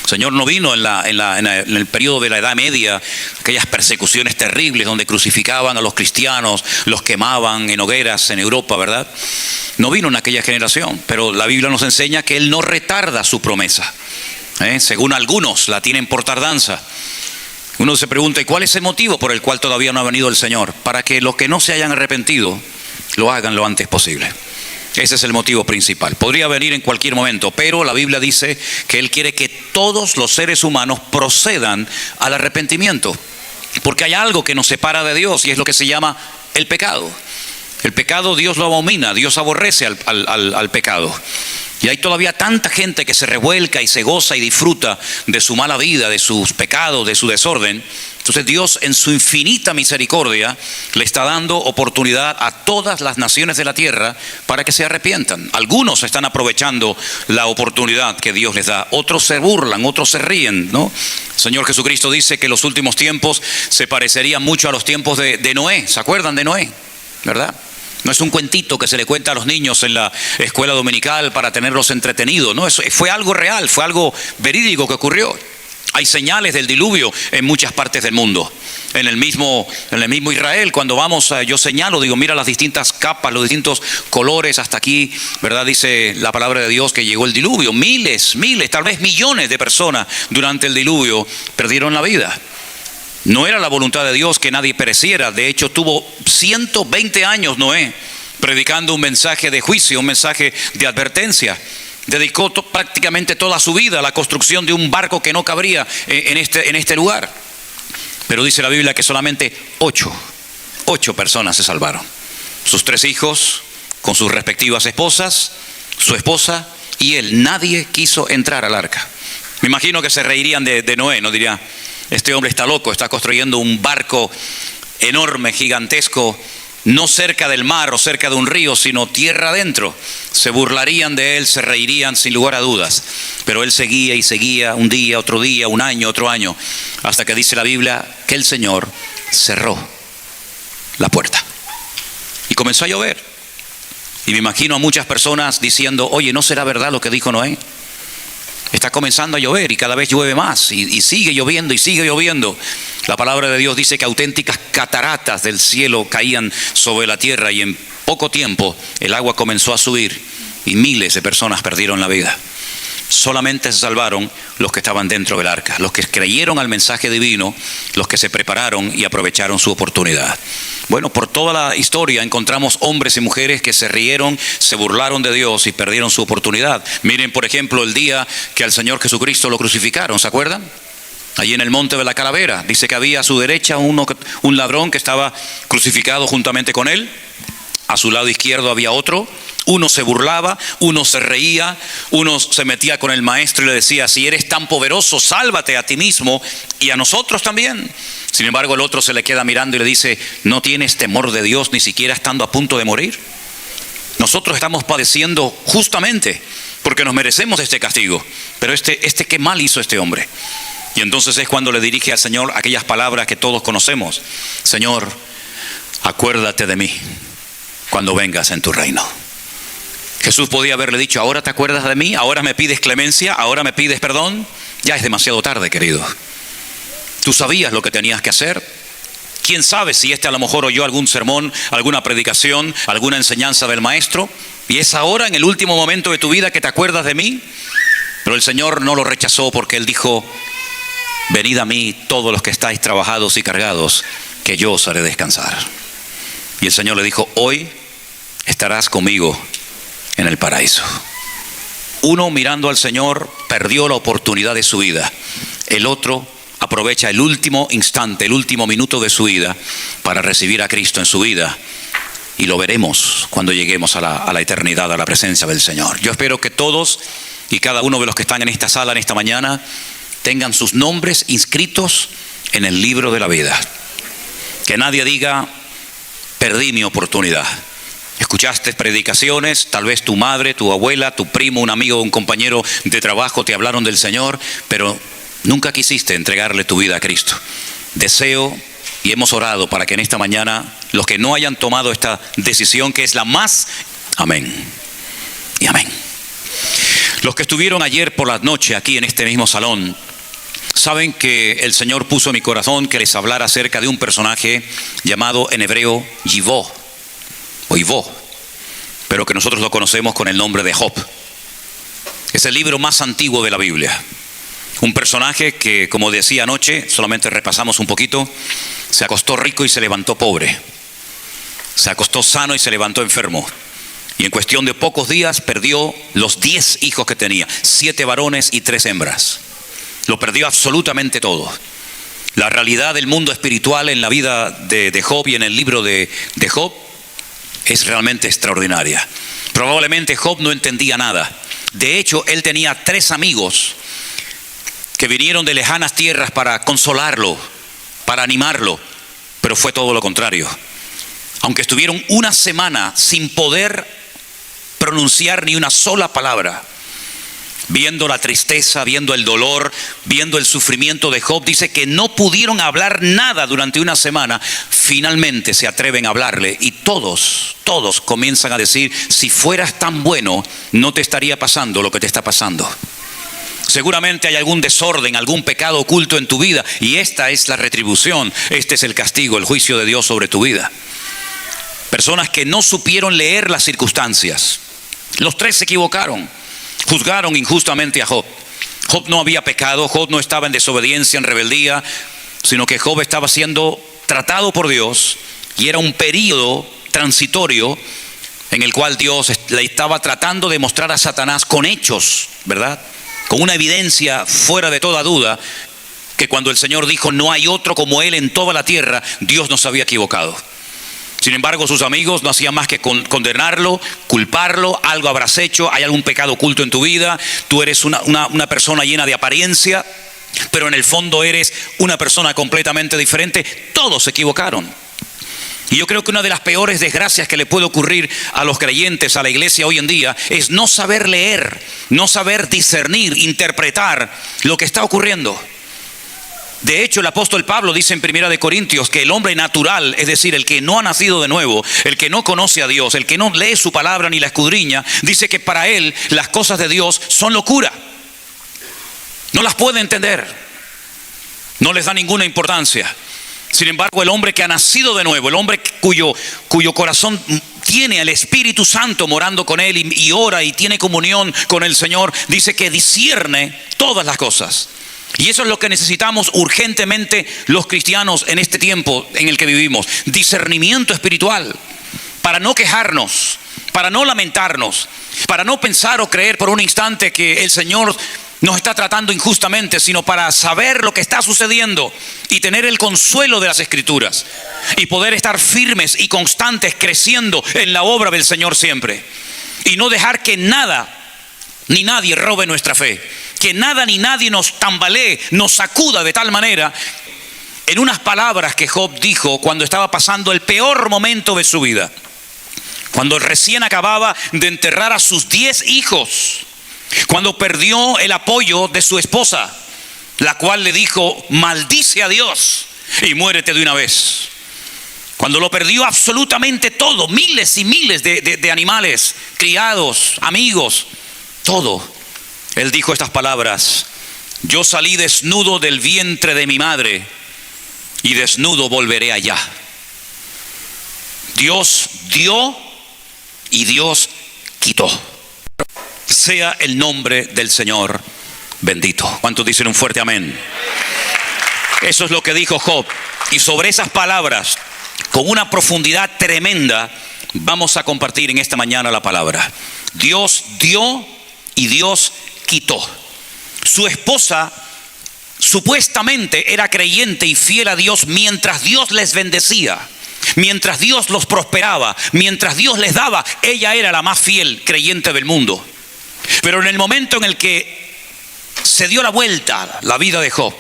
El Señor no vino en el periodo de la Edad Media, aquellas persecuciones terribles donde crucificaban a los cristianos, los quemaban en hogueras en Europa, ¿verdad? No vino en aquella generación, pero la Biblia nos enseña que Él no retarda su promesa. Según algunos la tienen por tardanza. Uno se pregunta, ¿y cuál es el motivo por el cual todavía no ha venido el Señor? Para que los que no se hayan arrepentido lo hagan lo antes posible. Ese es el motivo principal. Podría venir en cualquier momento, pero la Biblia dice que Él quiere que todos los seres humanos procedan al arrepentimiento. Porque hay algo que nos separa de Dios y es lo que se llama el pecado. El pecado Dios lo abomina, Dios aborrece al pecado. Y hay todavía tanta gente que se revuelca y se goza y disfruta de su mala vida, de sus pecados, de su desorden. Entonces Dios en su infinita misericordia le está dando oportunidad a todas las naciones de la tierra para que se arrepientan. Algunos están aprovechando la oportunidad que Dios les da, otros se burlan, otros se ríen, ¿no? El Señor Jesucristo dice que los últimos tiempos se parecerían mucho a los tiempos de Noé. ¿Se acuerdan de Noé? ¿Verdad? No es un cuentito que se le cuenta a los niños en la escuela dominical para tenerlos entretenidos. No, eso fue algo real, fue algo verídico que ocurrió. Hay señales del diluvio en muchas partes del mundo. En el mismo Israel, cuando vamos, yo señalo, digo, mira las distintas capas, los distintos colores hasta aquí, ¿verdad? Dice la palabra de Dios que llegó el diluvio. Miles, tal vez millones de personas durante el diluvio perdieron la vida. No era la voluntad de Dios que nadie pereciera. De hecho, tuvo 120 años Noé predicando un mensaje de juicio, un mensaje de advertencia. Dedicó prácticamente toda su vida a la construcción de un barco que no cabría en este lugar. Pero dice la Biblia que solamente 8 personas se salvaron. Sus 3 hijos con sus respectivas esposas, su esposa y él. Nadie quiso entrar al arca. Me imagino que se reirían de Noé, ¿no? Diría, este hombre está loco, está construyendo un barco enorme, gigantesco, no cerca del mar o cerca de un río, sino tierra adentro. Se burlarían de él, se reirían sin lugar a dudas. Pero él seguía y seguía, un día, un año, otro año, hasta que dice la Biblia que el Señor cerró la puerta. Y comenzó a llover. Y me imagino a muchas personas diciendo, oye, ¿no será verdad lo que dijo Noé? Está comenzando a llover y cada vez llueve más y sigue lloviendo y sigue lloviendo. La palabra de Dios dice que auténticas cataratas del cielo caían sobre la tierra y en poco tiempo el agua comenzó a subir y miles de personas perdieron la vida. Solamente se salvaron los que estaban dentro del arca, los que creyeron al mensaje divino, los que se prepararon y aprovecharon su oportunidad. Bueno, por toda la historia encontramos hombres y mujeres que se rieron, se burlaron de Dios y perdieron su oportunidad. Miren, por ejemplo, el día que al Señor Jesucristo lo crucificaron, ¿se acuerdan? Allí en el monte de la Calavera, dice que había a su derecha un ladrón que estaba crucificado juntamente con él. A su lado izquierdo había otro. Uno se burlaba, uno se reía, uno se metía con el maestro y le decía, si eres tan poderoso, sálvate a ti mismo y a nosotros también. Sin embargo, el otro se le queda mirando y le dice, ¿no tienes temor de Dios ni siquiera estando a punto de morir? Nosotros estamos padeciendo justamente porque nos merecemos este castigo. Pero qué mal hizo este hombre. Y entonces es cuando le dirige al Señor aquellas palabras que todos conocemos. Señor, acuérdate de mí cuando vengas en tu reino. Jesús podía haberle dicho, ahora te acuerdas de mí, ahora me pides clemencia, ahora me pides perdón. Ya es demasiado tarde, querido. Tú sabías lo que tenías que hacer. ¿Quién sabe si a lo mejor oyó algún sermón, alguna predicación, alguna enseñanza del maestro? Y es ahora, en el último momento de tu vida, que te acuerdas de mí. Pero el Señor no lo rechazó porque Él dijo, venid a mí todos los que estáis trabajados y cargados, que yo os haré descansar. Y el Señor le dijo, hoy estarás conmigo en el paraíso. Uno, mirando al Señor, perdió la oportunidad de su vida. El otro aprovecha el último instante, el último minuto de su vida para recibir a Cristo en su vida. Y lo veremos cuando lleguemos a la eternidad, a la presencia del Señor. Yo espero que todos y cada uno de los que están en esta sala en esta mañana tengan sus nombres inscritos en el libro de la vida. Que nadie diga, perdí mi oportunidad. Escuchaste predicaciones, tal vez tu madre, tu abuela, tu primo, un amigo, un compañero de trabajo te hablaron del Señor, pero nunca quisiste entregarle tu vida a Cristo. Deseo y hemos orado para que en esta mañana los que no hayan tomado esta decisión, que es la más, amén y amén. Los que estuvieron ayer por la noche aquí en este mismo salón saben que el Señor puso en mi corazón que les hablara acerca de un personaje llamado en hebreo Yivó o Ivó, pero que nosotros lo conocemos con el nombre de Job. Es el libro más antiguo de la Biblia. Un personaje que, como decía anoche, solamente repasamos un poquito, se acostó rico y se levantó pobre. Se acostó sano y se levantó enfermo. Y en cuestión de pocos días perdió los 10 hijos que tenía, 7 varones y 3 hembras. Lo perdió absolutamente todo. La realidad del mundo espiritual en la vida de Job y en el libro de Job es realmente extraordinaria. Probablemente Job no entendía nada. De hecho, él tenía 3 amigos que vinieron de lejanas tierras para consolarlo, para animarlo, pero fue todo lo contrario. Aunque estuvieron una semana sin poder pronunciar ni una sola palabra, viendo la tristeza, viendo el dolor, viendo el sufrimiento de Job, dice que no pudieron hablar nada durante una semana. Finalmente se atreven a hablarle y todos comienzan a decir: si fueras tan bueno, no te estaría pasando lo que te está pasando. Seguramente hay algún desorden, algún pecado oculto en tu vida, y esta es la retribución, este es el castigo, el juicio de Dios sobre tu vida. Personas que no supieron leer las circunstancias. Los 3 se equivocaron, juzgaron injustamente a Job. Job no había pecado, Job no estaba en desobediencia, en rebeldía, sino que Job estaba siendo tratado por Dios, y era un periodo transitorio en el cual Dios le estaba tratando de mostrar a Satanás con hechos, ¿verdad?, con una evidencia fuera de toda duda, que cuando el Señor dijo no hay otro como Él en toda la tierra, Dios no se había equivocado. Sin embargo, sus amigos no hacían más que condenarlo, culparlo: algo habrás hecho, hay algún pecado oculto en tu vida, tú eres una persona llena de apariencia, pero en el fondo eres una persona completamente diferente. Todos se equivocaron. Y yo creo que una de las peores desgracias que le puede ocurrir a los creyentes, a la iglesia hoy en día, es no saber leer, no saber discernir, interpretar lo que está ocurriendo. De hecho, el apóstol Pablo dice en 1 Corintios que el hombre natural, es decir, el que no ha nacido de nuevo, el que no conoce a Dios, el que no lee su palabra ni la escudriña, dice que para él las cosas de Dios son locura. No las puede entender, no les da ninguna importancia. Sin embargo, el hombre que ha nacido de nuevo, el hombre cuyo corazón tiene al Espíritu Santo morando con él y ora y tiene comunión con el Señor, dice que discierne todas las cosas. Y eso es lo que necesitamos urgentemente los cristianos en este tiempo en el que vivimos: discernimiento espiritual, para no quejarnos, para no lamentarnos, para no pensar o creer por un instante que el Señor nos está tratando injustamente, sino para saber lo que está sucediendo y tener el consuelo de las Escrituras y poder estar firmes y constantes, creciendo en la obra del Señor siempre, y no dejar que nada ni nadie robe nuestra fe, que nada ni nadie nos tambalee, nos sacuda de tal manera. En unas palabras que Job dijo cuando estaba pasando el peor momento de su vida, cuando recién acababa de enterrar a sus 10 hijos, cuando perdió el apoyo de su esposa, la cual le dijo: maldice a Dios y muérete de una vez. Cuando lo perdió absolutamente todo, miles y miles de animales, criados, amigos, todo, él dijo estas palabras: yo salí desnudo del vientre de mi madre y desnudo volveré allá. Dios dio y Dios quitó. Sea el nombre del Señor bendito. ¿Cuántos dicen un fuerte amén? Eso es lo que dijo Job. Y sobre esas palabras, con una profundidad tremenda, vamos a compartir en esta mañana la palabra. Dios dio y Dios quitó. Su esposa supuestamente era creyente y fiel a Dios mientras Dios les bendecía, mientras Dios los prosperaba, mientras Dios les daba. Ella era la más fiel creyente del mundo. Pero en el momento en el que se dio la vuelta la vida de Job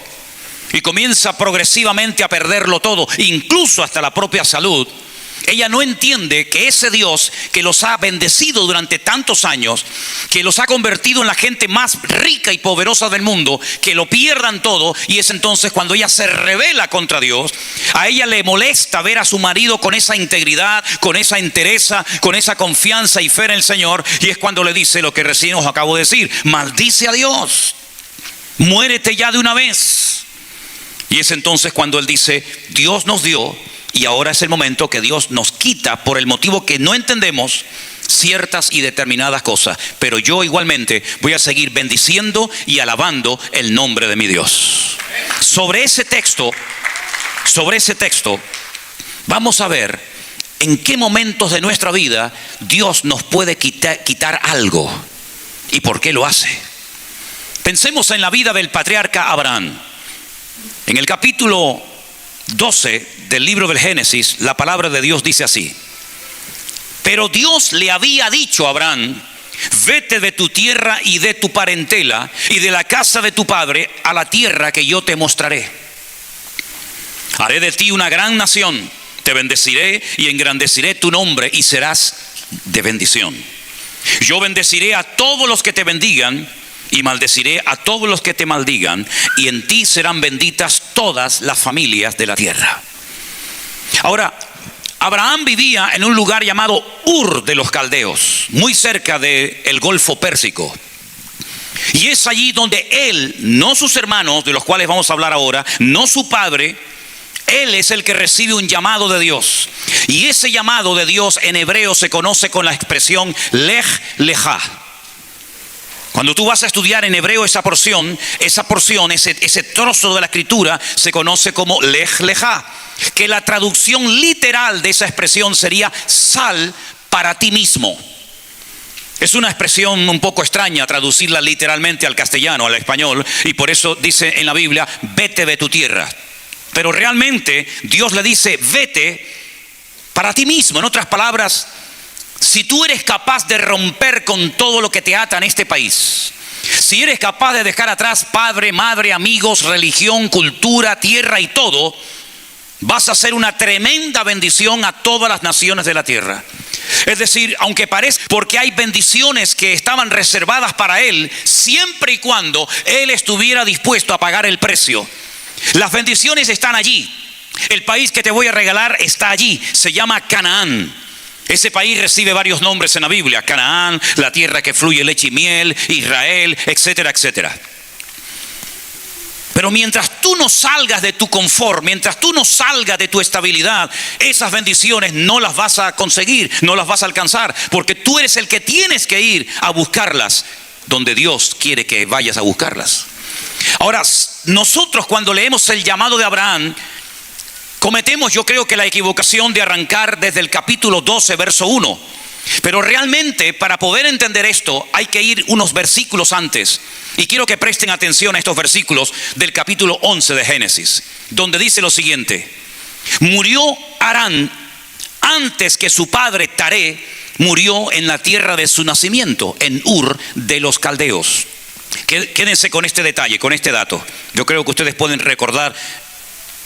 y comienza progresivamente a perderlo todo, incluso hasta la propia salud, Ella no entiende que ese Dios que los ha bendecido durante tantos años, que los ha convertido en la gente más rica y poderosa del mundo, que lo pierdan todo. Y es entonces cuando ella se rebela contra Dios. A ella le molesta ver a su marido con esa integridad, con esa entereza, con esa confianza y fe en el Señor. Y es cuando le dice lo que recién os acabo de decir: maldice a Dios, muérete ya de una vez. Y es entonces cuando él dice: Dios nos dio, y ahora es el momento que Dios nos quita por el motivo que no entendemos ciertas y determinadas cosas. Pero yo igualmente voy a seguir bendiciendo y alabando el nombre de mi Dios. Sobre ese texto, vamos a ver en qué momentos de nuestra vida Dios nos puede quitar algo y por qué lo hace. Pensemos en la vida del patriarca Abraham. En el capítulo 12 del libro del Génesis, la palabra de Dios dice así: pero Dios le había dicho a Abraham: vete de tu tierra y de tu parentela y de la casa de tu padre a la tierra que yo te mostraré. Haré de ti una gran nación, te bendeciré y engrandeceré tu nombre y serás de bendición. Yo bendeciré a todos los que te bendigan y maldeciré a todos los que te maldigan, y en ti serán benditas todas las familias de la tierra. Ahora, Abraham vivía en un lugar llamado Ur de los Caldeos, muy cerca del Golfo Pérsico. Y es allí donde él, no sus hermanos, de los cuales vamos a hablar ahora, no su padre, él es el que recibe un llamado de Dios. Y ese llamado de Dios en hebreo se conoce con la expresión Lej Lejá. Cuando tú vas a estudiar en hebreo esa porción, ese trozo de la escritura se conoce como Lej Lejá, que la traducción literal de esa expresión sería sal para ti mismo. Es una expresión un poco extraña traducirla literalmente al castellano, al español, y por eso dice en la Biblia: vete de tu tierra. Pero realmente Dios le dice: vete para ti mismo. En otras palabras, si tú eres capaz de romper con todo lo que te ata en este país, si eres capaz de dejar atrás padre, madre, amigos, religión, cultura, tierra y todo, vas a hacer una tremenda bendición a todas las naciones de la tierra. Es decir, aunque parezca, porque hay bendiciones que estaban reservadas para él, siempre y cuando él estuviera dispuesto a pagar el precio. Las bendiciones están allí. El país que te voy a regalar está allí. Se llama Canaán. Ese país recibe varios nombres en la Biblia: Canaán, la tierra que fluye leche y miel, Israel, etcétera, etcétera. Pero mientras tú no salgas de tu confort, mientras tú no salgas de tu estabilidad, esas bendiciones no las vas a conseguir, no las vas a alcanzar, porque tú eres el que tienes que ir a buscarlas donde Dios quiere que vayas a buscarlas. Ahora, nosotros cuando leemos el llamado de Abraham, cometemos, yo creo que la equivocación de arrancar desde el capítulo 12, verso 1. Pero realmente, para poder entender esto, hay que ir unos versículos antes. Y quiero que presten atención a estos versículos del capítulo 11 de Génesis, donde dice lo siguiente: murió Harán antes que su padre Taré murió en la tierra de su nacimiento, en Ur de los Caldeos. Quédense con este detalle, con este dato. Yo creo que ustedes pueden recordar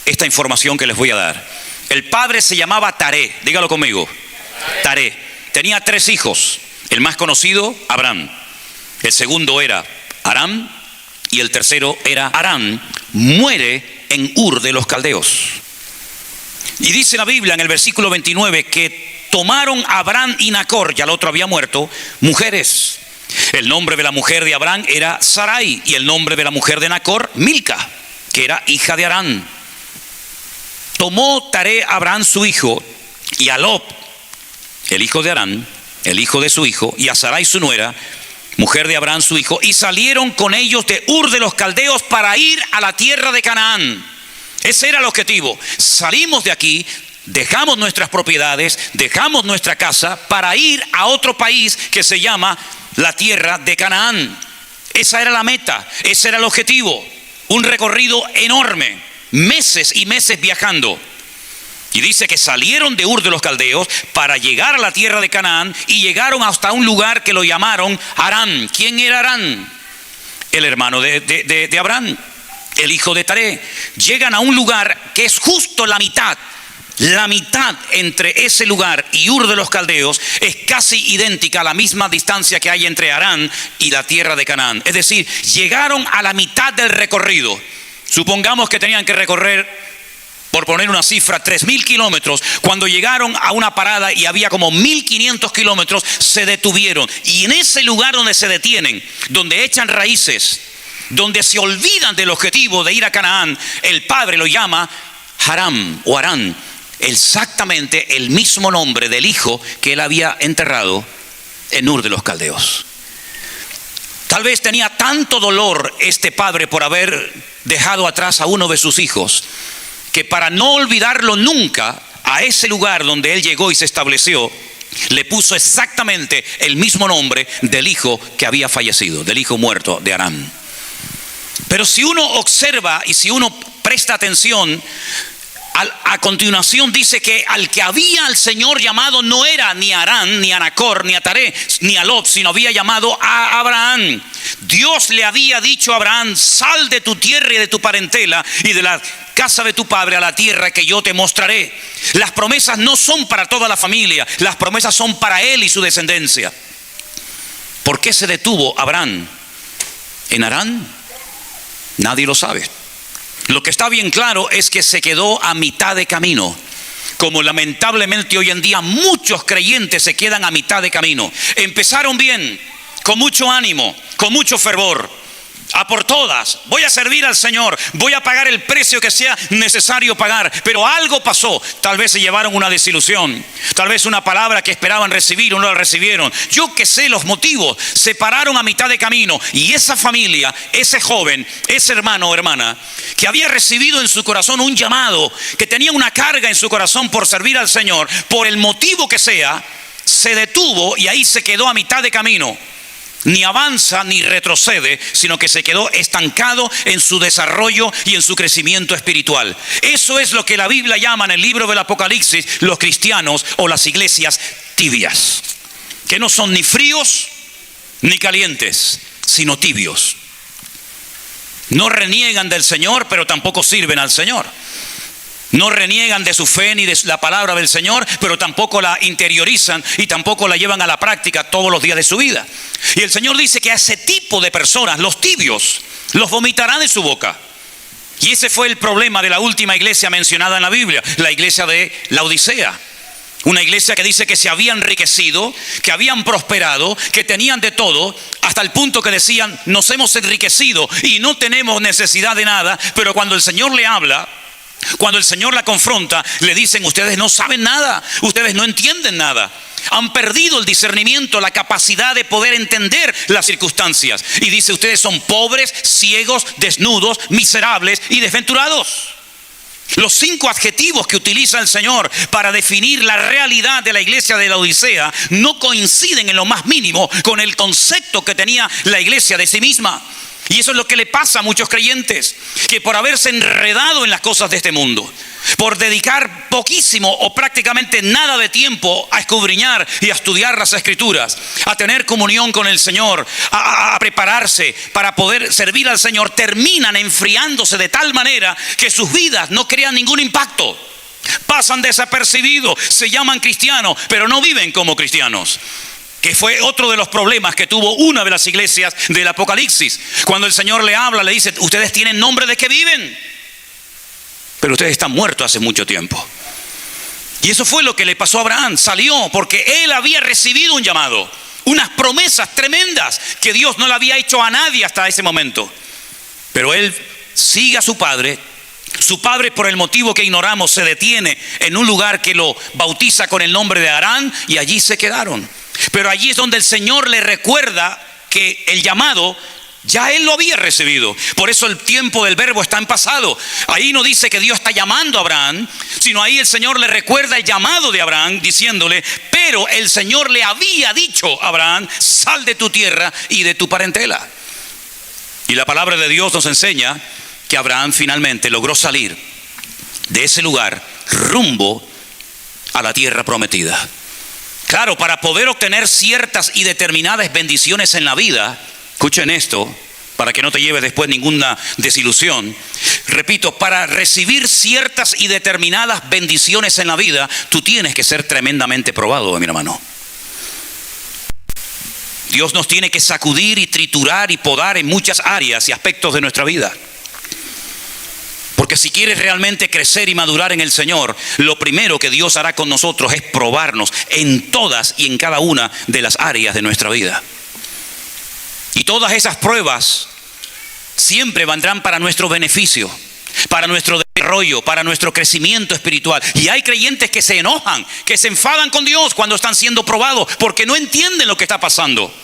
esta información que les voy a dar. El padre se llamaba Taré, dígalo conmigo, Taré. Tenía 3 hijos. El más conocido, Abraham. El segundo era Aram. Y el tercero era Harán. Muere en Ur de los Caldeos. Y dice la Biblia en el versículo 29 que tomaron a Abraham y Nacor, ya el otro había muerto, mujeres. El nombre de la mujer de Abraham era Sarai, y el nombre de la mujer de Nacor, Milca, que era hija de Harán. Tomó Taré a Abraham su hijo, y a Lot, el hijo de Harán, el hijo de su hijo, y a Sarai su nuera, mujer de Abraham su hijo, y salieron con ellos de Ur de los Caldeos para ir a la tierra de Canaán. Ese era el objetivo. Salimos de aquí, dejamos nuestras propiedades, dejamos nuestra casa para ir a otro país que se llama la tierra de Canaán. Esa era la meta, ese era el objetivo. Un recorrido enorme, meses y meses viajando. Y dice que salieron de Ur de los Caldeos para llegar a la tierra de Canaán, y llegaron hasta un lugar que lo llamaron Harán. ¿Quién era Harán? El hermano de Abraham, el hijo de Taré. Llegan a un lugar que es justo la mitad La mitad entre ese lugar y Ur de los Caldeos es casi idéntica a la misma distancia que hay entre Harán y la tierra de Canaán. Es decir, llegaron a la mitad del recorrido. Supongamos que tenían que recorrer, por poner una cifra, 3.000 kilómetros. Cuando llegaron a una parada y había como 1.500 kilómetros, se detuvieron. Y en ese lugar donde se detienen, donde echan raíces, donde se olvidan del objetivo de ir a Canaán, el padre lo llama Haram o Harán. Exactamente el mismo nombre del hijo que él había enterrado en Ur de los Caldeos. Tal vez tenía tanto dolor este padre por haber dejado atrás a uno de sus hijos, que para no olvidarlo nunca, a ese lugar donde él llegó y se estableció, le puso exactamente el mismo nombre del hijo que había fallecido, del hijo muerto de Harán. Pero si uno observa y si uno presta atención, a continuación dice que al que había el Señor llamado no era ni Harán, ni a Nacor, ni a Taré, ni a Lot, sino había llamado a Abraham. Dios le había dicho a Abraham: sal de tu tierra y de tu parentela y de la casa de tu padre a la tierra que yo te mostraré. Las promesas no son para toda la familia, las promesas son para él y su descendencia. ¿Por qué se detuvo Abraham en Harán? Nadie lo sabe. Lo que está bien claro es que se quedó a mitad de camino, como lamentablemente hoy en día muchos creyentes se quedan a mitad de camino. Empezaron bien, con mucho ánimo, con mucho fervor, a por todas, voy a servir al Señor, voy a pagar el precio que sea necesario pagar, pero algo pasó. Tal vez se llevaron una desilusión, tal vez una palabra que esperaban recibir o no la recibieron, yo que sé los motivos. Se pararon a mitad de camino y esa familia, ese joven, ese hermano o hermana que había recibido en su corazón un llamado, que tenía una carga en su corazón por servir al Señor, por el motivo que sea, se detuvo y ahí se quedó a mitad de camino. Ni avanza ni retrocede, sino que se quedó estancado en su desarrollo y en su crecimiento espiritual. Eso es lo que la Biblia llama en el libro del Apocalipsis los cristianos o las iglesias tibias, que no son ni fríos ni calientes, sino tibios. No reniegan del Señor, pero tampoco sirven al Señor. No reniegan de su fe ni de la palabra del Señor, pero tampoco la interiorizan y tampoco la llevan a la práctica todos los días de su vida. Y el Señor dice que a ese tipo de personas, los tibios, los vomitará de su boca. Y ese fue el problema de la última iglesia mencionada en la Biblia, la iglesia de Laodicea. Una iglesia que dice que se había enriquecido, que habían prosperado, que tenían de todo, hasta el punto que decían: nos hemos enriquecido y no tenemos necesidad de nada. Pero cuando el Señor le habla, cuando el Señor la confronta, le dicen: ustedes no saben nada, ustedes no entienden nada. Han perdido el discernimiento, la capacidad de poder entender las circunstancias. Y dice: ustedes son pobres, ciegos, desnudos, miserables y desventurados. Los 5 adjetivos que utiliza el Señor para definir la realidad de la iglesia de la Odisea no coinciden en lo más mínimo con el concepto que tenía la iglesia de sí misma. Y eso es lo que le pasa a muchos creyentes, que por haberse enredado en las cosas de este mundo, por dedicar poquísimo o prácticamente nada de tiempo a escudriñar y a estudiar las Escrituras, a tener comunión con el Señor, a prepararse para poder servir al Señor, terminan enfriándose de tal manera que sus vidas no crean ningún impacto. Pasan desapercibidos, se llaman cristianos, pero no viven como cristianos. Que fue otro de los problemas que tuvo una de las iglesias del Apocalipsis. Cuando el Señor le habla, le dice: ustedes tienen nombre de que viven, pero ustedes están muertos hace mucho tiempo. Y eso fue lo que le pasó a Abraham. Salió porque él había recibido un llamado, unas promesas tremendas que Dios no le había hecho a nadie hasta ese momento. Pero él sigue a su padre. Su padre, por el motivo que ignoramos, se detiene en un lugar que lo bautiza con el nombre de Harán, y allí se quedaron. Pero allí es donde el Señor le recuerda que el llamado ya él lo había recibido. Por eso el tiempo del verbo está en pasado. Ahí no dice que Dios está llamando a Abraham, sino ahí el Señor le recuerda el llamado de Abraham, diciéndole: pero el Señor le había dicho a Abraham: sal de tu tierra y de tu parentela. Y la palabra de Dios nos enseña que Abraham finalmente logró salir de ese lugar rumbo a la tierra prometida. Claro, para poder obtener ciertas y determinadas bendiciones en la vida, escuchen esto, para que no te lleve después ninguna desilusión. repito, para recibir ciertas y determinadas bendiciones en la vida, tú tienes que ser tremendamente probado, mi hermano. Dios nos tiene que sacudir y triturar y podar en muchas áreas y aspectos de nuestra vida. Porque si quieres realmente crecer y madurar en el Señor, lo primero que Dios hará con nosotros es probarnos en todas y en cada una de las áreas de nuestra vida. Y todas esas pruebas siempre vendrán para nuestro beneficio, para nuestro desarrollo, para nuestro crecimiento espiritual. Y hay creyentes que se enojan, que se enfadan con Dios cuando están siendo probados, porque no entienden lo que está pasando.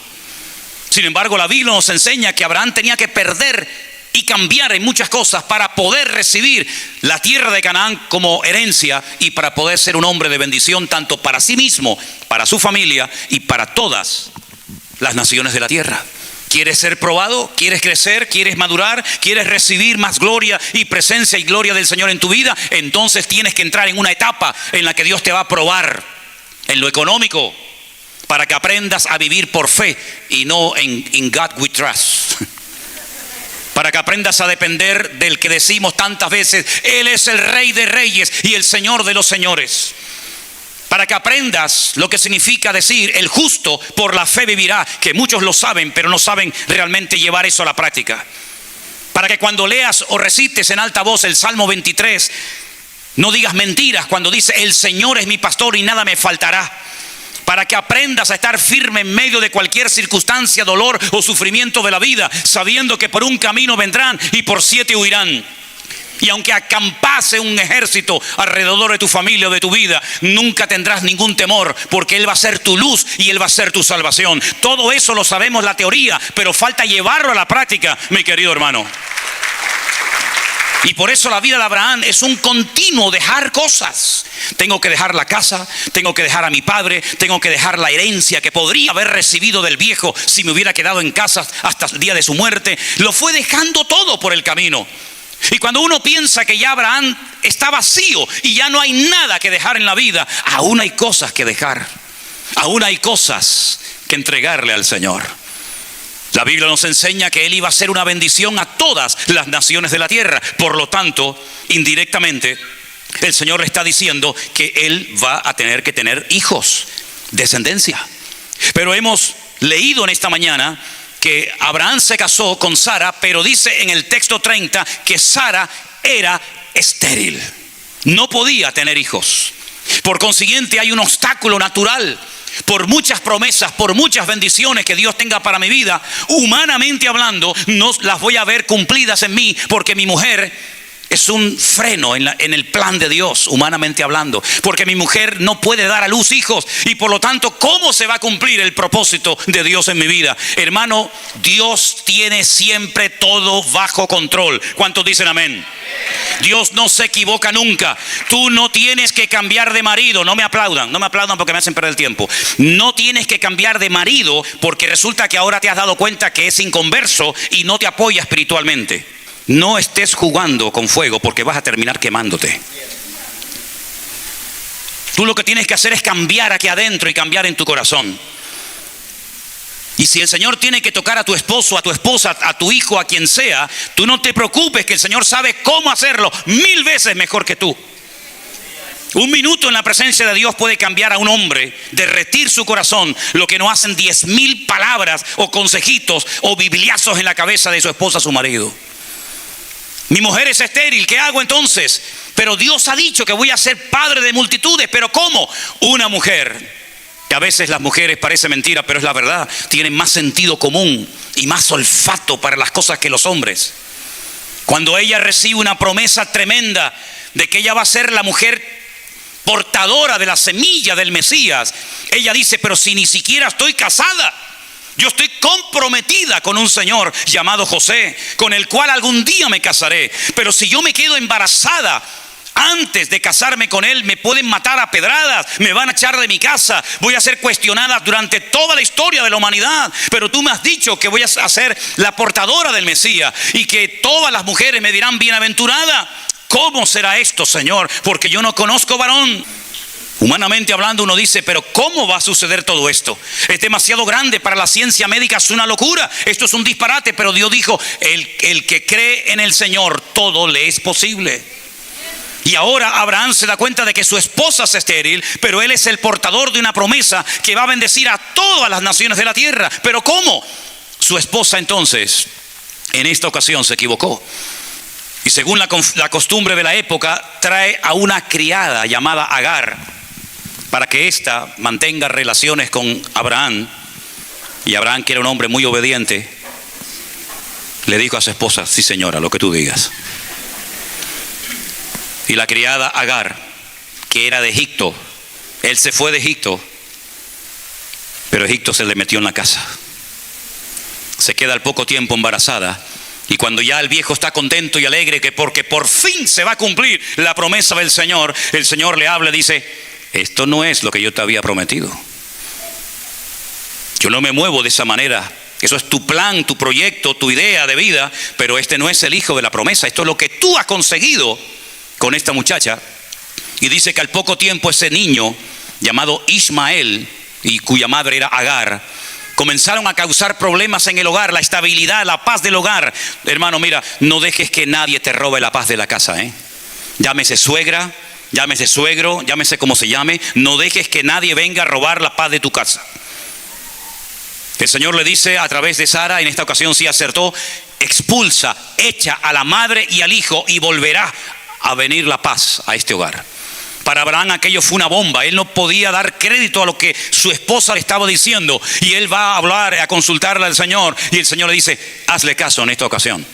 Sin embargo, la Biblia nos enseña que Abraham tenía que perder y cambiar en muchas cosas para poder recibir la tierra de Canaán como herencia y para poder ser un hombre de bendición tanto para sí mismo, para su familia y para todas las naciones de la tierra. ¿Quieres ser probado? ¿Quieres crecer? ¿Quieres madurar? ¿Quieres recibir más gloria y presencia y gloria del Señor en tu vida? Entonces tienes que entrar en una etapa en la que Dios te va a probar en lo económico para que aprendas a vivir por fe y no en God we trust. Para que aprendas a depender del que decimos tantas veces, Él es el Rey de Reyes y el Señor de los Señores. Para que aprendas lo que significa decir, el justo por la fe vivirá, que muchos lo saben, pero no saben realmente llevar eso a la práctica. Para que cuando leas o recites en alta voz el Salmo 23, no digas mentiras cuando dice, el Señor es mi pastor y nada me faltará. Para que aprendas a estar firme en medio de cualquier circunstancia, dolor o sufrimiento de la vida, sabiendo que por un camino vendrán y por 7 huirán. Y aunque acampase un ejército alrededor de tu familia o de tu vida, nunca tendrás ningún temor, porque Él va a ser tu luz y Él va a ser tu salvación. Todo eso lo sabemos, la teoría, pero falta llevarlo a la práctica, mi querido hermano. Y por eso la vida de Abraham es un continuo dejar cosas. Tengo que dejar la casa, tengo que dejar a mi padre, tengo que dejar la herencia que podría haber recibido del viejo si me hubiera quedado en casa hasta el día de su muerte. Lo fue dejando todo por el camino. Y cuando uno piensa que ya Abraham está vacío y ya no hay nada que dejar en la vida, aún hay cosas que dejar, aún hay cosas que entregarle al Señor. La Biblia nos enseña que Él iba a ser una bendición a todas las naciones de la tierra. Por lo tanto, indirectamente, el Señor le está diciendo que Él va a tener que tener hijos, descendencia. Pero hemos leído en esta mañana que Abraham se casó con Sara, pero dice en el texto 30 que Sara era estéril, no podía tener hijos. Por consiguiente, hay un obstáculo natural. Por muchas promesas, por muchas bendiciones que Dios tenga para mi vida, humanamente hablando, no las voy a ver cumplidas en mí, porque mi mujer es un freno en el plan de Dios, humanamente hablando. Porque mi mujer no puede dar a luz hijos y por lo tanto, ¿cómo se va a cumplir el propósito de Dios en mi vida? Hermano, Dios tiene siempre todo bajo control. ¿Cuántos dicen amén? Dios no se equivoca nunca. Tú no tienes que cambiar de marido. No me aplaudan porque me hacen perder el tiempo. No tienes que cambiar de marido porque resulta que ahora te has dado cuenta que es inconverso y no te apoya espiritualmente. No estés jugando con fuego porque vas a terminar quemándote. Tú lo que tienes que hacer es cambiar aquí adentro y cambiar en tu corazón. Y si el Señor tiene que tocar a tu esposo, a tu esposa, a tu hijo, a quien sea, tú no te preocupes, que el Señor sabe cómo hacerlo 1000 veces mejor que tú. Un minuto en la presencia de Dios puede cambiar a un hombre, derretir su corazón, lo que no hacen 10,000 palabras o consejitos o bibliazos en la cabeza de su esposa, su marido. Mi mujer es estéril, ¿qué hago entonces? Pero Dios ha dicho que voy a ser padre de multitudes. ¿Pero cómo? Una mujer, que a veces las mujeres parece mentira, pero es la verdad, tienen más sentido común y más olfato para las cosas que los hombres. Cuando ella recibe una promesa tremenda de que ella va a ser la mujer portadora de la semilla del Mesías, ella dice, pero si ni siquiera estoy casada, yo estoy comprometida con un señor llamado José, con el cual algún día me casaré. Pero si yo me quedo embarazada antes de casarme con él, me pueden matar a pedradas, me van a echar de mi casa, voy a ser cuestionada durante toda la historia de la humanidad. Pero tú me has dicho que voy a ser la portadora del Mesías y que todas las mujeres me dirán bienaventurada. ¿Cómo será esto, Señor? Porque yo no conozco varón. Humanamente hablando, uno dice, pero ¿cómo va a suceder todo esto? Es demasiado grande para la ciencia médica, es una locura, esto es un disparate. Pero Dios dijo, el que cree en el Señor, todo le es posible. Y ahora Abraham se da cuenta de que su esposa es estéril, pero él es el portador de una promesa que va a bendecir a todas las naciones de la tierra. ¿Pero cómo? Su esposa entonces, en esta ocasión, se equivocó. Y según la costumbre de la época, trae a una criada llamada Agar, para que ésta mantenga relaciones con Abraham. Y Abraham, que era un hombre muy obediente, le dijo a su esposa, sí señora, lo que tú digas. Y la criada Agar, que era de Egipto, él se fue de Egipto, pero Egipto se le metió en la casa. Se queda al poco tiempo embarazada. Y cuando ya el viejo está contento y alegre, que porque por fin se va a cumplir la promesa del Señor, el Señor le habla y dice, esto no es lo que yo te había prometido. Yo no me muevo de esa manera. Eso es tu plan, tu proyecto, tu idea de vida, pero este no es el hijo de la promesa. Esto es lo que tú has conseguido con esta muchacha. Y dice que al poco tiempo ese niño llamado Ismael, y cuya madre era Agar, comenzaron a causar problemas en el hogar, la estabilidad, la paz del hogar. Hermano, mira, no dejes que nadie te robe la paz de la casa, Llámese suegra, llámese suegro, llámese como se llame, no dejes que nadie venga a robar la paz de tu casa. El Señor le dice a través de Sara, en esta ocasión sí acertó, expulsa, echa a la madre y al hijo y volverá a venir la paz a este hogar. Para Abraham aquello fue una bomba. Él no podía dar crédito a lo que su esposa le estaba diciendo. Y él va a hablar, a consultarle al Señor. Y el Señor le dice, hazle caso en esta ocasión.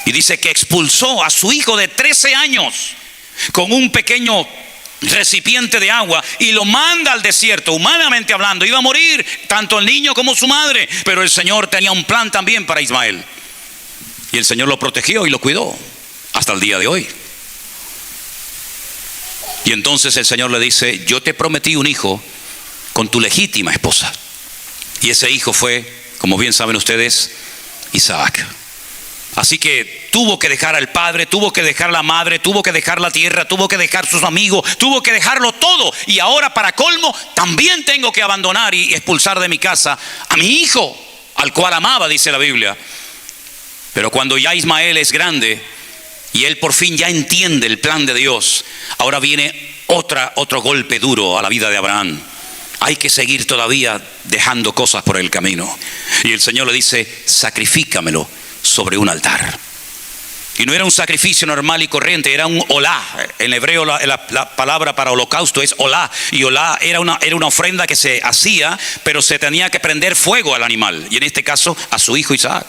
Y dice que expulsó a su hijo de 13 años con un pequeño recipiente de agua y lo manda al desierto. Humanamente hablando, iba a morir tanto el niño como su madre, pero el Señor tenía un plan también para Ismael. Y el Señor lo protegió y lo cuidó hasta el día de hoy. Y entonces el Señor le dice, yo te prometí un hijo con tu legítima esposa. Y ese hijo fue, como bien saben ustedes, Isaac. Así que tuvo que dejar al padre, tuvo que dejar la madre, tuvo que dejar la tierra, tuvo que dejar sus amigos, tuvo que dejarlo todo. Y ahora, para colmo, también tengo que abandonar y expulsar de mi casa a mi hijo, al cual amaba, dice la Biblia. Pero cuando ya Ismael es grande y él por fin ya entiende el plan de Dios, ahora viene otro golpe duro a la vida de Abraham. Hay que seguir todavía dejando cosas por el camino. Y el Señor le dice, sacrifícamelo sobre un altar. Y no era un sacrificio normal y corriente, era un olá. En hebreo la palabra para holocausto es olá. Y olá era una ofrenda que se hacía, pero se tenía que prender fuego al animal. Y en este caso a su hijo Isaac.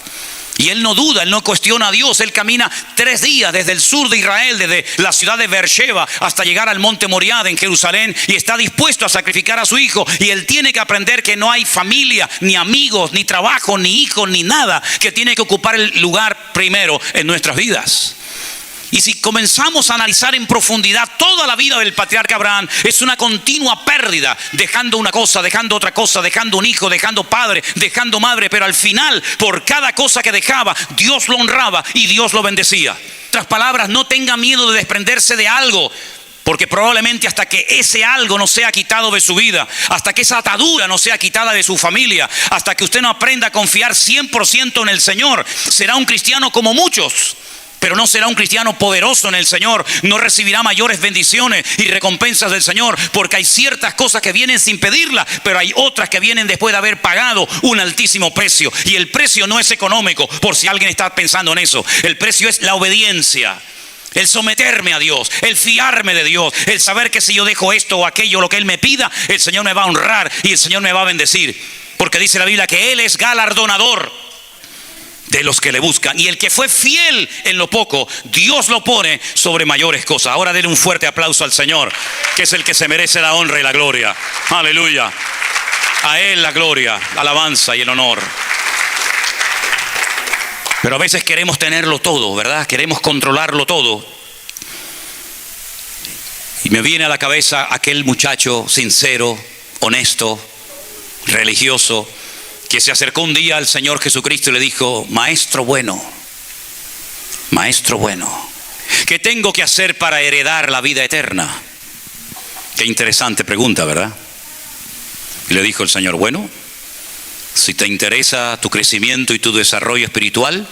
Y él no duda, él no cuestiona a Dios. Él camina 3 días desde el sur de Israel, desde la ciudad de Beersheba hasta llegar al monte Moriah en Jerusalén, y está dispuesto a sacrificar a su hijo. Y él tiene que aprender que no hay familia, ni amigos, ni trabajo, ni hijos, ni nada que tiene que ocupar el lugar primero en nuestras vidas. Y si comenzamos a analizar en profundidad toda la vida del patriarca Abraham, es una continua pérdida, dejando una cosa, dejando otra cosa, dejando un hijo, dejando padre, dejando madre, pero al final, por cada cosa que dejaba, Dios lo honraba y Dios lo bendecía. En otras palabras, no tenga miedo de desprenderse de algo, porque probablemente hasta que ese algo no sea quitado de su vida, hasta que esa atadura no sea quitada de su familia, hasta que usted no aprenda a confiar 100% en el Señor, será un cristiano como muchos, pero no será un cristiano poderoso en el Señor. No recibirá mayores bendiciones y recompensas del Señor, porque hay ciertas cosas que vienen sin pedirlas, pero hay otras que vienen después de haber pagado un altísimo precio. Y el precio no es económico, por si alguien está pensando en eso. El precio es la obediencia, el someterme a Dios, el fiarme de Dios, el saber que si yo dejo esto o aquello, lo que Él me pida, el Señor me va a honrar y el Señor me va a bendecir. Porque dice la Biblia que Él es galardonador de los que le buscan, y el que fue fiel en lo poco, Dios lo pone sobre mayores cosas. Ahora denle un fuerte aplauso al Señor, que es el que se merece la honra y la gloria. Aleluya. A Él la gloria, la alabanza y el honor. Pero a veces queremos tenerlo todo, ¿verdad? Queremos controlarlo todo. Y me viene a la cabeza aquel muchacho sincero, honesto, religioso, que se acercó un día al Señor Jesucristo y le dijo, maestro bueno, ¿qué tengo que hacer para heredar la vida eterna? Qué interesante pregunta, ¿verdad? Y le dijo el Señor, bueno, si te interesa tu crecimiento y tu desarrollo espiritual,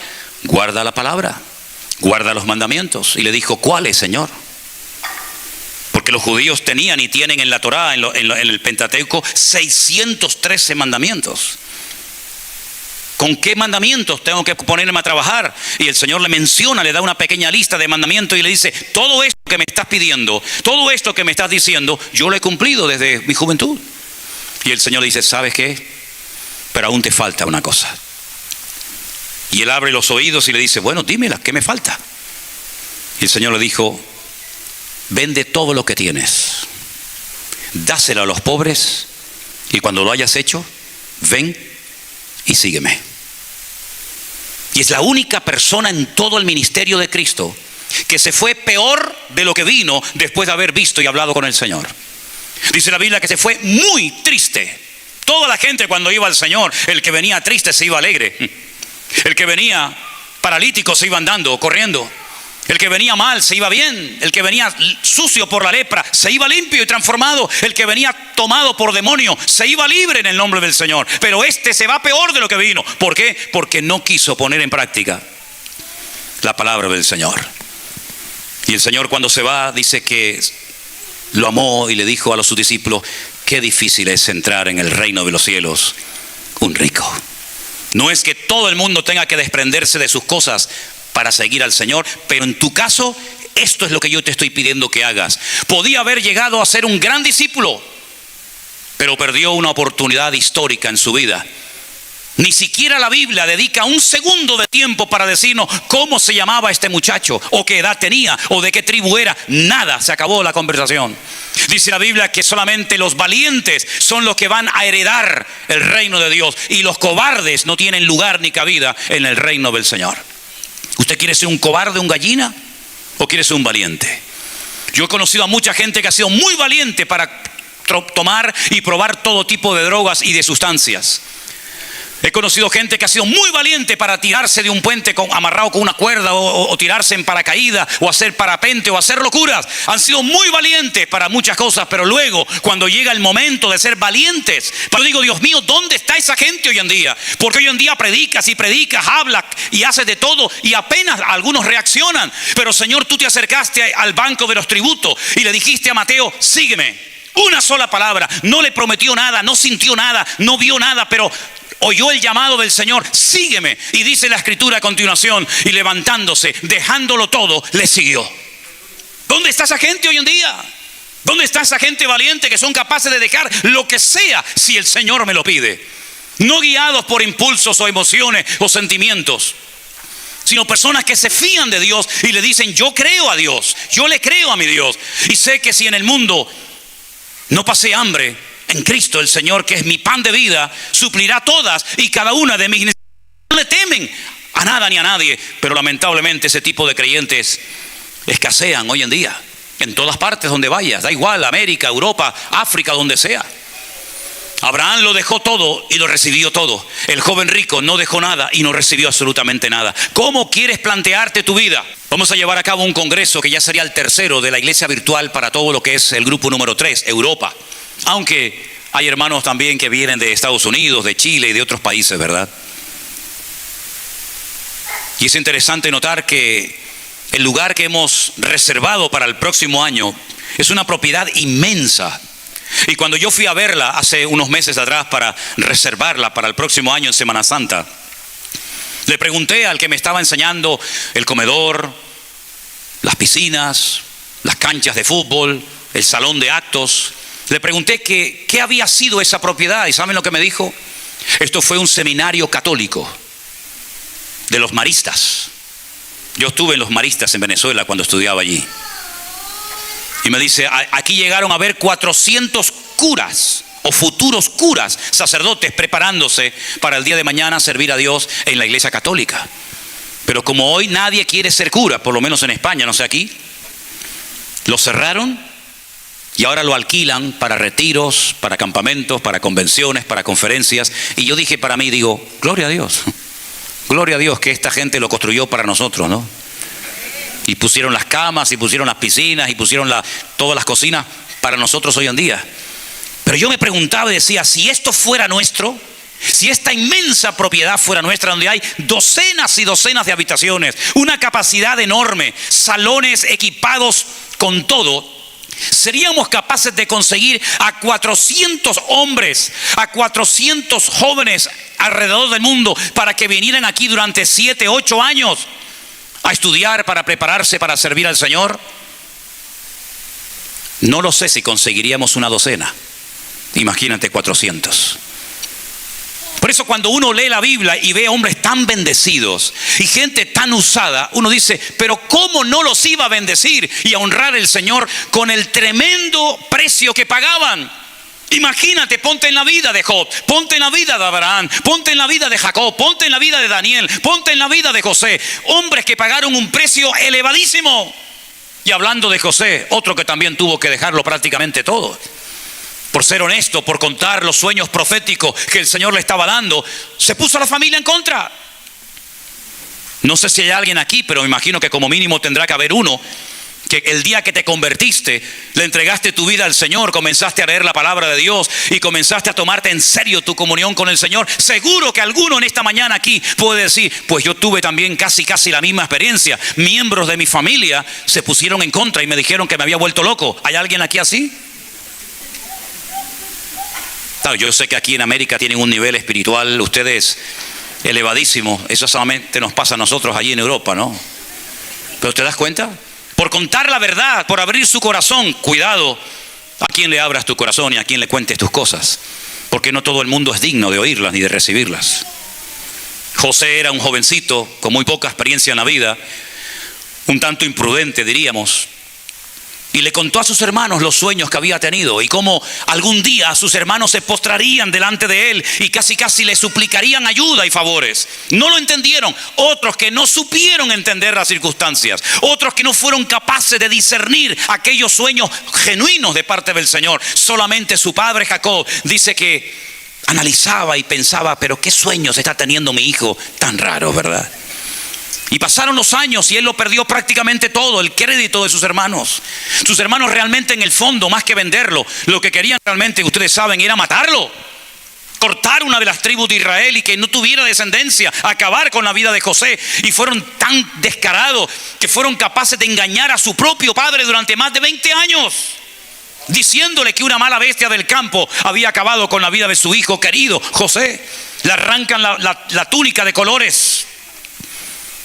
guarda la palabra, guarda los mandamientos. Y le dijo, ¿cuáles, Señor? Porque los judíos tenían y tienen en la Torá, en el Pentateuco, 613 mandamientos. ¿Con qué mandamientos tengo que ponerme a trabajar? Y el Señor le menciona, le da una pequeña lista de mandamientos y le dice, todo esto que me estás pidiendo, todo esto que me estás diciendo, yo lo he cumplido desde mi juventud. Y el Señor le dice, ¿sabes qué? Pero aún te falta una cosa. Y él abre los oídos y le dice, bueno, dímela, ¿qué me falta? Y el Señor le dijo, vende todo lo que tienes, dáselo a los pobres, y cuando lo hayas hecho, ven y sígueme. Y es la única persona en todo el ministerio de Cristo que se fue peor de lo que vino después de haber visto y hablado con el Señor. Dice la Biblia que se fue muy triste. Toda la gente cuando iba al Señor, el que venía triste se iba alegre. El que venía paralítico se iba andando, corriendo. El que venía mal se iba bien. El que venía sucio por la lepra se iba limpio y transformado. El que venía tomado por demonio se iba libre en el nombre del Señor. Pero este se va peor de lo que vino. ¿Por qué? Porque no quiso poner en práctica la palabra del Señor. Y el Señor cuando se va dice que lo amó y le dijo a sus discípulos, qué difícil es entrar en el reino de los cielos un rico. No es que todo el mundo tenga que desprenderse de sus cosas para seguir al Señor, pero en tu caso, esto es lo que yo te estoy pidiendo que hagas. Podía haber llegado a ser un gran discípulo, pero perdió una oportunidad histórica en su vida. Ni siquiera la Biblia dedica un segundo de tiempo para decirnos cómo se llamaba este muchacho, o qué edad tenía, o de qué tribu era. Nada, se acabó la conversación. Dice la Biblia que solamente los valientes son los que van a heredar el reino de Dios, y los cobardes no tienen lugar ni cabida en el reino del Señor. ¿Usted quiere ser un cobarde, un gallina, o quiere ser un valiente? Yo he conocido a mucha gente que ha sido muy valiente para tomar y probar todo tipo de drogas y de sustancias. He conocido gente que ha sido muy valiente para tirarse de un puente amarrado con una cuerda, o tirarse en paracaídas, o hacer parapente, o hacer locuras. Han sido muy valientes para muchas cosas, pero luego cuando llega el momento de ser valientes, yo digo, Dios mío, ¿dónde está esa gente hoy en día? Porque hoy en día predicas, hablas y haces de todo, y apenas algunos reaccionan. Pero Señor, tú te acercaste al banco de los tributos y le dijiste a Mateo, sígueme. Una sola palabra, no le prometió nada, no sintió nada, no vio nada, pero oyó el llamado del Señor, sígueme. Y dice la Escritura a continuación, y levantándose, dejándolo todo, le siguió. ¿Dónde está esa gente hoy en día? ¿Dónde está esa gente valiente que son capaces de dejar lo que sea si el Señor me lo pide? No guiados por impulsos o emociones o sentimientos, sino personas que se fían de Dios y le dicen, yo creo a Dios, yo le creo a mi Dios, y sé que si en el mundo no pasé hambre, en Cristo el Señor, que es mi pan de vida, suplirá todas y cada una de mis necesidades. No le temen a nada ni a nadie. Pero lamentablemente ese tipo de creyentes escasean hoy en día, en todas partes donde vayas, da igual, América, Europa, África, donde sea. Abraham lo dejó todo y lo recibió todo. El joven rico no dejó nada y no recibió absolutamente nada. ¿Cómo quieres plantearte tu vida? Vamos a llevar a cabo un congreso que ya sería el tercero de la iglesia virtual para todo lo que es el grupo número 3, Europa. Aunque hay hermanos también que vienen de Estados Unidos, de Chile y de otros países, ¿verdad? Y es interesante notar que el lugar que hemos reservado para el próximo año es una propiedad inmensa. Y cuando yo fui a verla hace unos meses atrás para reservarla para el próximo año en Semana Santa, le pregunté al que me estaba enseñando el comedor, las piscinas, las canchas de fútbol, el salón de actos. Le pregunté qué había sido esa propiedad, y ¿saben lo que me dijo? Esto fue un seminario católico de los maristas. Yo estuve en los maristas en Venezuela cuando estudiaba allí. Y me dice, aquí llegaron a ver 400 curas o futuros curas, sacerdotes, preparándose para el día de mañana servir a Dios en la iglesia católica. Pero como hoy nadie quiere ser cura, por lo menos en España, no sé aquí, lo cerraron y ahora lo alquilan para retiros, para campamentos, para convenciones, para conferencias. Y yo dije para mí, digo, gloria a Dios que esta gente lo construyó para nosotros, ¿no? Y pusieron las camas, y pusieron las piscinas, y pusieron todas las cocinas para nosotros hoy en día. Pero yo me preguntaba y decía, si esto fuera nuestro, si esta inmensa propiedad fuera nuestra, donde hay docenas y docenas de habitaciones, una capacidad enorme, salones equipados con todo, seríamos capaces de conseguir a 400 hombres, a 400 jóvenes alrededor del mundo para que vinieran aquí durante 7, 8 años a estudiar, para prepararse para servir al Señor. No lo sé si conseguiríamos una docena. Imagínate 400. Por eso cuando uno lee la Biblia y ve hombres tan bendecidos y gente tan usada, uno dice, pero ¿cómo no los iba a bendecir y a honrar el Señor con el tremendo precio que pagaban? Imagínate, ponte en la vida de Job, ponte en la vida de Abraham, ponte en la vida de Jacob, ponte en la vida de Daniel, ponte en la vida de José. Hombres que pagaron un precio elevadísimo. Y hablando de José, otro que también tuvo que dejarlo prácticamente todo. Por ser honesto, por contar los sueños proféticos que el Señor le estaba dando, se puso a la familia en contra. No sé si hay alguien aquí, pero me imagino que como mínimo tendrá que haber uno que el día que te convertiste, le entregaste tu vida al Señor, comenzaste a leer la palabra de Dios y comenzaste a tomarte en serio tu comunión con el Señor. Seguro que alguno en esta mañana aquí puede decir, pues yo tuve también casi la misma experiencia. Miembros de mi familia se pusieron en contra y me dijeron que me había vuelto loco. ¿Hay alguien aquí así? Claro, yo sé que aquí en América tienen un nivel espiritual ustedes elevadísimo. Eso solamente nos pasa a nosotros allí en Europa, ¿no? Pero ¿te das cuenta? Por contar la verdad, por abrir su corazón. Cuidado a quien le abras tu corazón y a quien le cuentes tus cosas, porque no todo el mundo es digno de oírlas ni de recibirlas. José era un jovencito con muy poca experiencia en la vida, un tanto imprudente diríamos, y le contó a sus hermanos los sueños que había tenido y cómo algún día sus hermanos se postrarían delante de él y casi le suplicarían ayuda y favores. No lo entendieron. Otros que no supieron entender las circunstancias, otros que no fueron capaces de discernir aquellos sueños genuinos de parte del Señor. Solamente su padre Jacob dice que analizaba y pensaba, pero qué sueños está teniendo mi hijo tan raro, ¿verdad? Y pasaron los años y él lo perdió prácticamente todo, el crédito de sus hermanos. Sus hermanos realmente en el fondo, más que venderlo, lo que querían realmente, ustedes saben, era matarlo. Cortar una de las tribus de Israel y que no tuviera descendencia, acabar con la vida de José. Y fueron tan descarados que fueron capaces de engañar a su propio padre durante más de 20 años. Diciéndole que una mala bestia del campo había acabado con la vida de su hijo querido, José. Le arrancan la túnica de colores.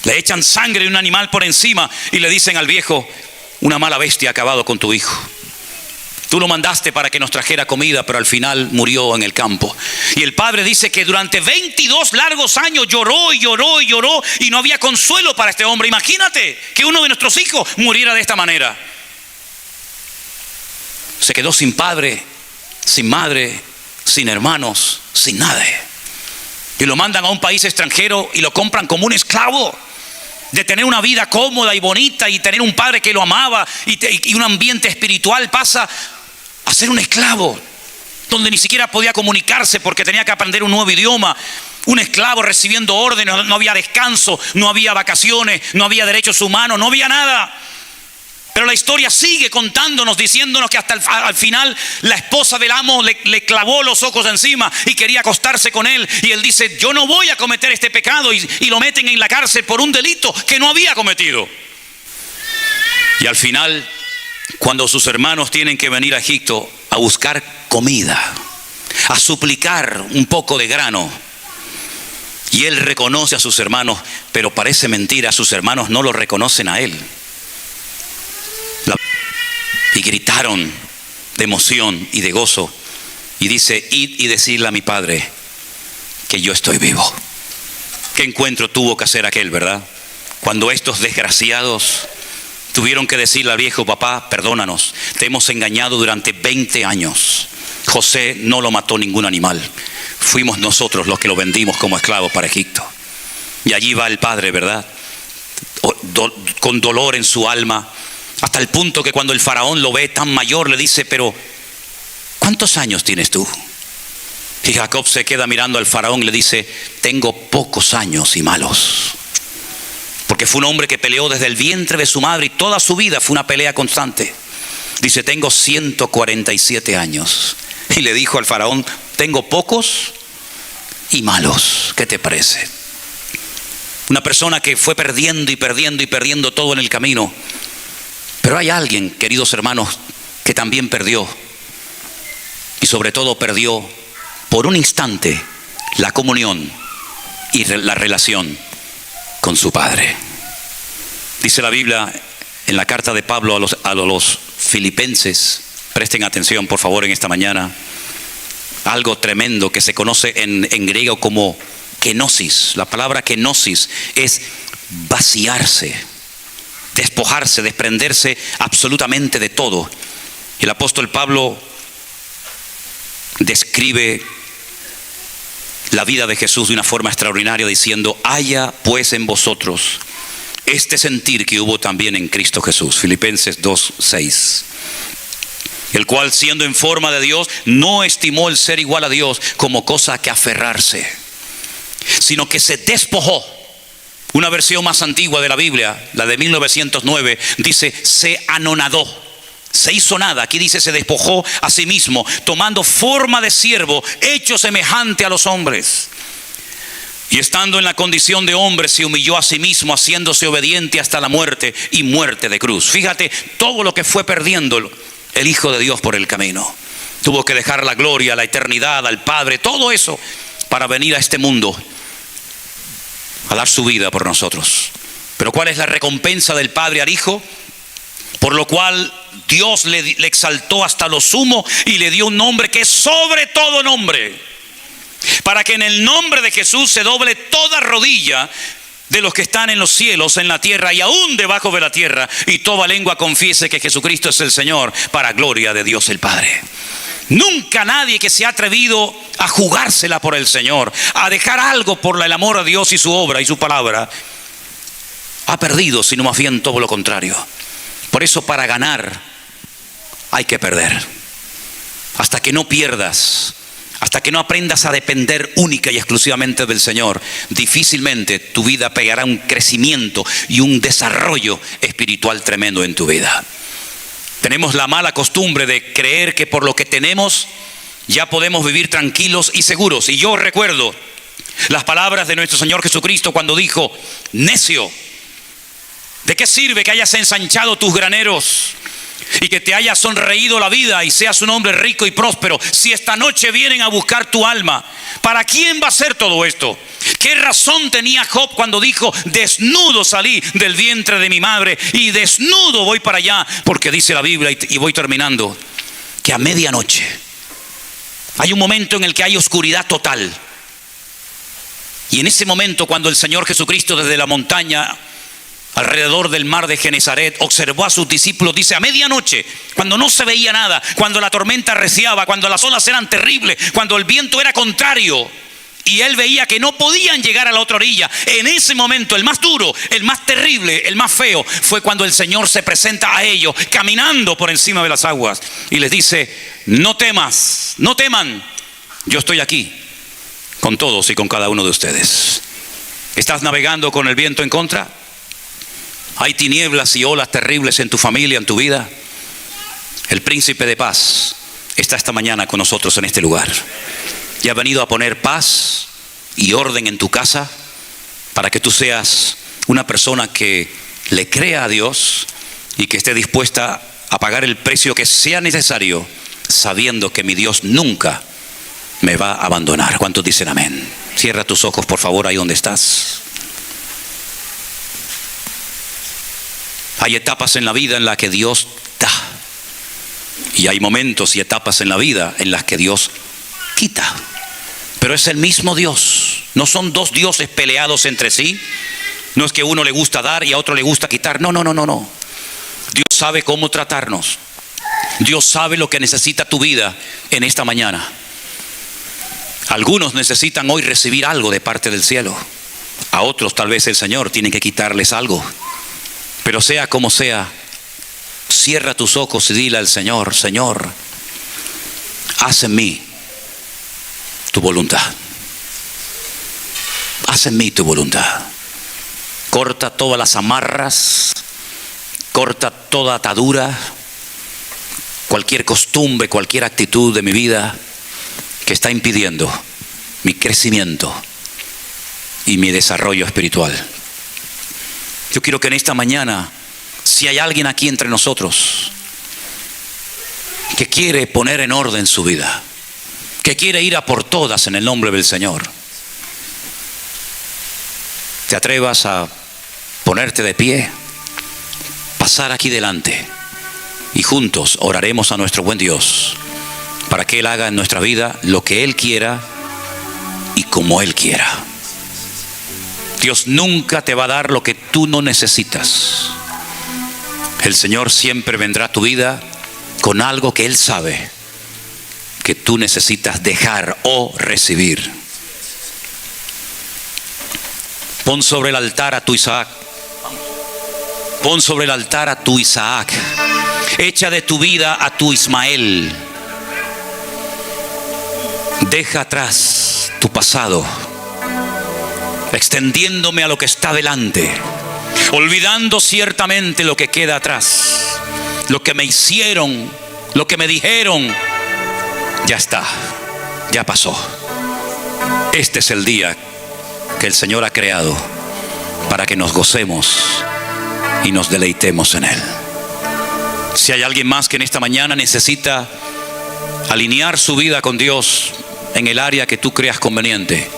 Le echan sangre de un animal por encima y le dicen al viejo, una mala bestia ha acabado con tu hijo. Tú lo mandaste para que nos trajera comida, pero al final murió en el campo. Y el padre dice que durante 22 largos años lloró y lloró y lloró y no había consuelo para este hombre. Imagínate que uno de nuestros hijos muriera de esta manera. Se quedó sin padre, sin madre, sin hermanos, sin nada. Y lo mandan a un país extranjero y lo compran como un esclavo. De tener una vida cómoda y bonita y tener un padre que lo amaba y un ambiente espiritual, pasa a ser un esclavo, donde ni siquiera podía comunicarse porque tenía que aprender un nuevo idioma. Un esclavo recibiendo órdenes, no había descanso, no había vacaciones, no había derechos humanos, no había nada. Pero la historia sigue contándonos, diciéndonos que hasta al final la esposa del amo le clavó los ojos encima y quería acostarse con él. Y él dice, yo no voy a cometer este pecado, y lo meten en la cárcel por un delito que no había cometido. Y al final, cuando sus hermanos tienen que venir a Egipto a buscar comida, a suplicar un poco de grano, y él reconoce a sus hermanos, pero parece mentira, sus hermanos no lo reconocen a él. Y gritaron de emoción y de gozo. Y dice, id y decirle a mi padre que yo estoy vivo. ¿Qué encuentro tuvo que hacer aquel, verdad? Cuando estos desgraciados tuvieron que decirle al viejo, papá, perdónanos, te hemos engañado durante 20 años. José no lo mató ningún animal. Fuimos nosotros los que lo vendimos como esclavos para Egipto. Y allí va el padre, ¿verdad? Con dolor en su alma. Hasta el punto que cuando el faraón lo ve tan mayor, le dice, pero ¿cuántos años tienes tú? Y Jacob se queda mirando al faraón y le dice, tengo pocos años y malos. Porque fue un hombre que peleó desde el vientre de su madre y toda su vida fue una pelea constante. Dice, tengo 147 años. Y le dijo al faraón, tengo pocos y malos. ¿Qué te parece? Una persona que fue perdiendo y perdiendo y perdiendo todo en el camino. Pero hay alguien, queridos hermanos, que también perdió. Y sobre todo perdió por un instante la comunión y la relación con su Padre. Dice la Biblia en la carta de Pablo a los filipenses, presten atención por favor en esta mañana, algo tremendo que se conoce en griego como kenosis. La palabra kenosis es vaciarse, despojarse, desprenderse absolutamente de todo. El apóstol Pablo describe la vida de Jesús de una forma extraordinaria diciendo, haya pues en vosotros este sentir que hubo también en Cristo Jesús. Filipenses 2:6. El cual siendo en forma de Dios no estimó el ser igual a Dios como cosa a que aferrarse, sino que se despojó. Una versión más antigua de la Biblia, la de 1909, dice se anonadó, se hizo nada. Aquí dice se despojó a sí mismo, tomando forma de siervo, hecho semejante a los hombres. Y estando en la condición de hombre, se humilló a sí mismo, haciéndose obediente hasta la muerte y muerte de cruz. Fíjate todo lo que fue perdiendo el Hijo de Dios por el camino. Tuvo que dejar la gloria, la eternidad, al Padre, todo eso para venir a este mundo a dar su vida por nosotros. Pero ¿cuál es la recompensa del Padre al Hijo? Por lo cual Dios le exaltó hasta lo sumo y le dio un nombre que es sobre todo nombre, para que en el nombre de Jesús se doble toda rodilla de los que están en los cielos, en la tierra y aún debajo de la tierra, y toda lengua confiese que Jesucristo es el Señor, para gloria de Dios el Padre. Nunca nadie que se ha atrevido a jugársela por el Señor, a dejar algo por el amor a Dios y su obra y su palabra, ha perdido, sino más bien todo lo contrario. Por eso para ganar hay que perder. Hasta que no pierdas, hasta que no aprendas a depender única y exclusivamente del Señor, difícilmente tu vida pegará un crecimiento y un desarrollo espiritual tremendo en tu vida. Tenemos la mala costumbre de creer que por lo que tenemos ya podemos vivir tranquilos y seguros. Y yo recuerdo las palabras de nuestro Señor Jesucristo cuando dijo, necio, ¿de qué sirve que hayas ensanchado tus graneros y que te haya sonreído la vida y seas un hombre rico y próspero, si esta noche vienen a buscar tu alma? ¿Para quién va a ser todo esto? ¿Qué razón tenía Job cuando dijo, desnudo salí del vientre de mi madre y desnudo voy para allá? Porque dice la Biblia, y voy terminando, que a medianoche hay un momento en el que hay oscuridad total. Y en ese momento, cuando el Señor Jesucristo desde la montaña alrededor del mar de Genesaret observó a sus discípulos, dice, a medianoche, cuando no se veía nada, cuando la tormenta arreciaba, cuando las olas eran terribles, cuando el viento era contrario y él veía que no podían llegar a la otra orilla, en ese momento el más duro, el más terrible, el más feo, fue cuando el Señor se presenta a ellos caminando por encima de las aguas y les dice, no temas, no teman, yo estoy aquí con todos y con cada uno de ustedes. ¿Estás navegando con el viento en contra? ¿Hay tinieblas y olas terribles en tu familia, en tu vida? El príncipe de paz está esta mañana con nosotros en este lugar y ha venido a poner paz y orden en tu casa para que tú seas una persona que le crea a Dios y que esté dispuesta a pagar el precio que sea necesario, sabiendo que mi Dios nunca me va a abandonar. ¿Cuántos dicen amén? Cierra tus ojos por favor ahí donde estás. Hay etapas en la vida en las que Dios da, y hay momentos y etapas en la vida en las que Dios quita. Pero es el mismo Dios. No son dos dioses peleados entre sí. No es que a uno le gusta dar y a otro le gusta quitar. No. Dios sabe cómo tratarnos. Dios sabe lo que necesita tu vida en esta mañana. Algunos necesitan hoy recibir algo de parte del cielo. A otros tal vez el Señor tiene que quitarles algo. Pero sea como sea, cierra tus ojos y dile al Señor, Señor, haz en mí tu voluntad. Haz en mí tu voluntad. Corta todas las amarras, corta toda atadura, cualquier costumbre, cualquier actitud de mi vida que está impidiendo mi crecimiento y mi desarrollo espiritual. Yo quiero que en esta mañana, si hay alguien aquí entre nosotros que quiere poner en orden su vida, que quiere ir a por todas en el nombre del Señor, te atrevas a ponerte de pie, pasar aquí delante y juntos oraremos a nuestro buen Dios para que Él haga en nuestra vida lo que Él quiera y como Él quiera. Dios nunca te va a dar lo que tú no necesitas. El Señor siempre vendrá a tu vida con algo que Él sabe que tú necesitas dejar o recibir. Pon sobre el altar a tu Isaac. Pon sobre el altar a tu Isaac. Echa de tu vida a tu Ismael. Deja atrás tu pasado, extendiéndome a lo que está delante, olvidando ciertamente lo que queda atrás, lo que me hicieron, lo que me dijeron. Ya está, ya pasó. Este es el día que el Señor ha creado para que nos gocemos y nos deleitemos en Él. Si hay alguien más que en esta mañana necesita alinear su vida con Dios en el área que tú creas conveniente,